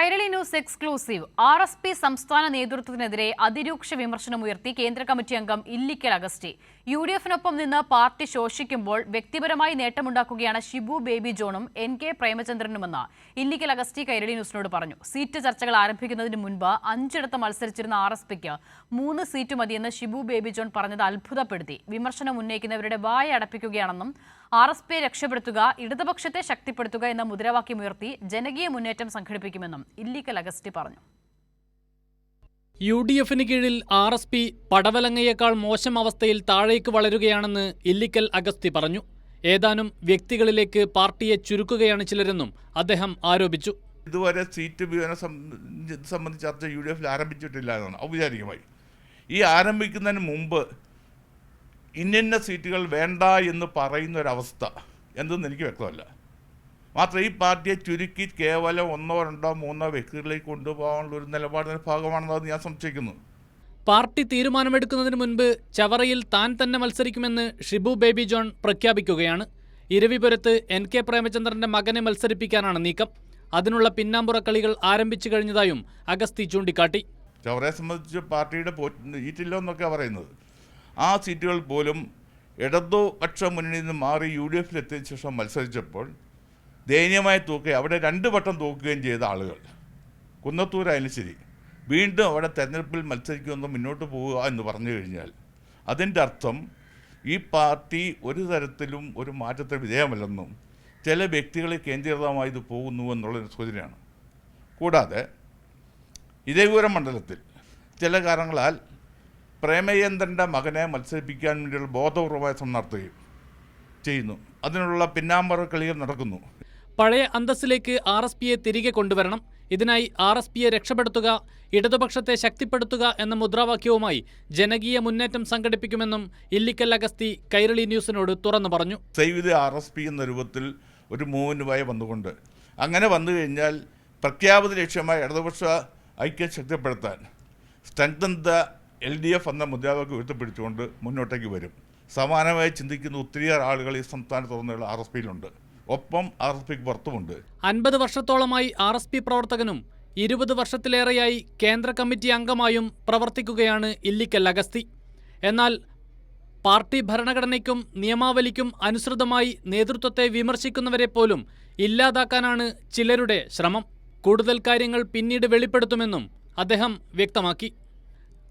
Kairali news exclusive. RSP സംസ്ഥാന നേതൃത്വത്തിനെതിരെ അതിരൂക്ഷ വിമർശനമുയർത്തി കേന്ദ്ര committee അംഗം ഇല്ലിക്കൽ അഗസ്റ്റി. UDF-നൊപ്പം നിന്ന് പാർട്ടി ശോഷിക്കുമ്പോൾ വ്യക്തിപരമായി നേട്ടമുണ്ടാക്കുകയാണ് ഷിബു ബേബി ജോണും NK പ്രേമചന്ദ്രനുമെന്ന് ഇല്ലിക്കൽ അഗസ്റ്റി കൈരളി ന്യൂസിനോട് പറഞ്ഞു. സീറ്റ് ചർച്ചകൾ ആരംഭിക്കുന്നതിന് മുൻപ് 5 ഇടത്ത് മത്സരിച്ചിരുന്ന RSPക്ക് 3 സീറ്റ് മതിയെന്ന് ഷിബു ബേബി ജോൺ പറഞ്ഞത് അത്ഭുതപ്പെടുത്തി. വിമർശനം ഉന്നയിക്കുന്നവരുടെ വായ അടപ്പിക്കുകയാണെന്നും RSPയെ രക്ഷപ്പെടുത്തുക, ഇടതുപക്ഷത്തെ ശക്തിപ്പെടുത്തുക എന്ന മുദ്രാവാക്യമുയർത്തി ജനകീയ മുന്നേറ്റം സംഘടിപ്പിക്കുമെന്നും ഇല്ലിക്കൽ അഗസ്റ്റി പറഞ്ഞു. UDF-ന് കീഴിൽ RSP പടവലങ്ങയേക്കാൾ മോശം അവസ്ഥയിൽ താഴേക്ക് വളരുകയാണെന്ന് ഇല്ലിക്കൽ അഗസ്തി പറഞ്ഞു. ഏതാനും വ്യക്തികളിലേക്ക് പാർട്ടിയെ ചുരുക്കുകയാണ് ചിലരെന്നും അദ്ദേഹം ആരോപിച്ചു. ഇതുവരെ സീറ്റ് വിഭജനം സംബന്ധിച്ച ചർച്ച UDF-ൽ ആരംഭിച്ചിട്ടില്ല എന്നാണ് ഔപചാരികമായി. ഈ ആരംഭിക്കുന്നതിന് മുമ്പ് ഇന്ന സീറ്റുകൾ വേണ്ട എന്ന് പറയുന്ന ഒരവസ്ഥ എന്തെന്ന് എനിക്ക് വ്യക്തമല്ല. മാത്രം ഈ പാർട്ടിയെ ചുരുക്കി കേവലം 1, 2, 3 വ്യക്തികളിലേക്ക് കൊണ്ടുപോകാനുള്ള ഒരു നിലപാടിൻ്റെ ഭാഗമാണെന്ന് ഞാൻ സംശയിക്കുന്നു. പാർട്ടി തീരുമാനമെടുക്കുന്നതിന് മുൻപ് ചവറയിൽ താൻ തന്നെ മത്സരിക്കുമെന്ന് ഷിബു ബേബി ജോൺ പ്രഖ്യാപിക്കുകയാണ്. ഇരവിപുരത്ത് NK പ്രേമചന്ദ്രന്റെ മകനെ മത്സരിപ്പിക്കാനാണ് നീക്കം. അതിനുള്ള പിന്നാമ്പുറ കളികൾ ആരംഭിച്ചു കഴിഞ്ഞതായും അഗസ്തി ചൂണ്ടിക്കാട്ടി. ചവറയെ സംബന്ധിച്ച് പാർട്ടിയുടെ ഈറ്റില്ലോ എന്നൊക്കെ പറയുന്നത്, ആ സീറ്റുകൾ പോലും ഇടതുപക്ഷ മുന്നണിയിൽ നിന്ന് മാറി UDF-ൽ എത്തിയ ശേഷം മത്സരിച്ചപ്പോൾ ദയനീയമായ തൂക്കുകയും അവിടെ 2 വട്ടം തൂക്കുകയും ചെയ്ത ആളുകൾ കുന്നത്തൂരായാലും ശരി വീണ്ടും അവിടെ തെരഞ്ഞെടുപ്പിൽ മത്സരിക്കുമെന്ന് മുന്നോട്ട് പോവുക എന്ന് പറഞ്ഞു കഴിഞ്ഞാൽ അതിൻ്റെ അർത്ഥം ഈ പാർട്ടി ഒരു തരത്തിലും ഒരു മാറ്റത്തിന് വിധേയമല്ലെന്നും ചില വ്യക്തികളെ കേന്ദ്രീകൃതമായി ഇത് പോകുന്നു എന്നുള്ളൊരു സൂചനയാണ്. കൂടാതെ ഇരവിപുരം മണ്ഡലത്തിൽ ചില കാരണങ്ങളാൽ പ്രേമചന്ദ്രൻ്റെ മകനെ മത്സരിപ്പിക്കാൻ വേണ്ടിയുള്ള ബോധപൂർവമായ ശ്രമം നടത്തുകയും ചെയ്യുന്നു. അതിനുള്ള പിന്നാമ്പറ കളികൾ നടക്കുന്നു. പഴയ അന്തസ്സിലേക്ക് RSPയെ തിരികെ കൊണ്ടുവരണം. ഇതിനായി RSPയെ രക്ഷപ്പെടുത്തുക, ഇടതുപക്ഷത്തെ ശക്തിപ്പെടുത്തുക എന്ന മുദ്രാവാക്യവുമായി ജനകീയ മുന്നേറ്റം സംഘടിപ്പിക്കുമെന്നും ഇല്ലിക്കൽ അഗസ്തി കൈരളി ന്യൂസിനോട് തുറന്നു പറഞ്ഞു. സേവ് ദി RSP എന്ന രൂപത്തിൽ ഒരു മൂവ്മെൻറ്റുമായി വന്നുകൊണ്ട് അങ്ങനെ വന്നു കഴിഞ്ഞാൽ പ്രഖ്യാപിത ലക്ഷ്യമായ ഇടതുപക്ഷ ഐക്യം ശക്തിപ്പെടുത്താൻ സ്ട്രെങ്തൻ ദ LDF എന്ന മുദ്രാവാക്യം ഉയർത്തിപ്പിടിച്ചുകൊണ്ട് മുന്നോട്ടേക്ക് വരും. സമാനമായി ചിന്തിക്കുന്ന ഒത്തിരിയേറെ ആളുകൾ ഈ സംസ്ഥാനത്തുള്ള RSPയിലുണ്ട്, ഒപ്പം RSPക്ക് പുറത്തുമുണ്ട്. 50 വർഷത്തോളമായി RSP പ്രവർത്തകനും 20 വർഷത്തിലേറെയായി കേന്ദ്ര കമ്മിറ്റി അംഗമായും പ്രവർത്തിക്കുകയാണ് ഇല്ലിക്കൽ അഗസ്തി. എന്നാൽ പാർട്ടി ഭരണഘടനയ്ക്കും നിയമാവലിക്കും അനുസൃതമായി നേതൃത്വത്തെ വിമർശിക്കുന്നവരെ പോലും ഇല്ലാതാക്കാനാണ് ചിലരുടെ ശ്രമം. കൂടുതൽ കാര്യങ്ങൾ പിന്നീട് വെളിപ്പെടുത്തുമെന്നും അദ്ദേഹം വ്യക്തമാക്കി.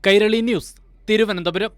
കൈരളി ന്യൂസ്, തിരുവനന്തപുരം.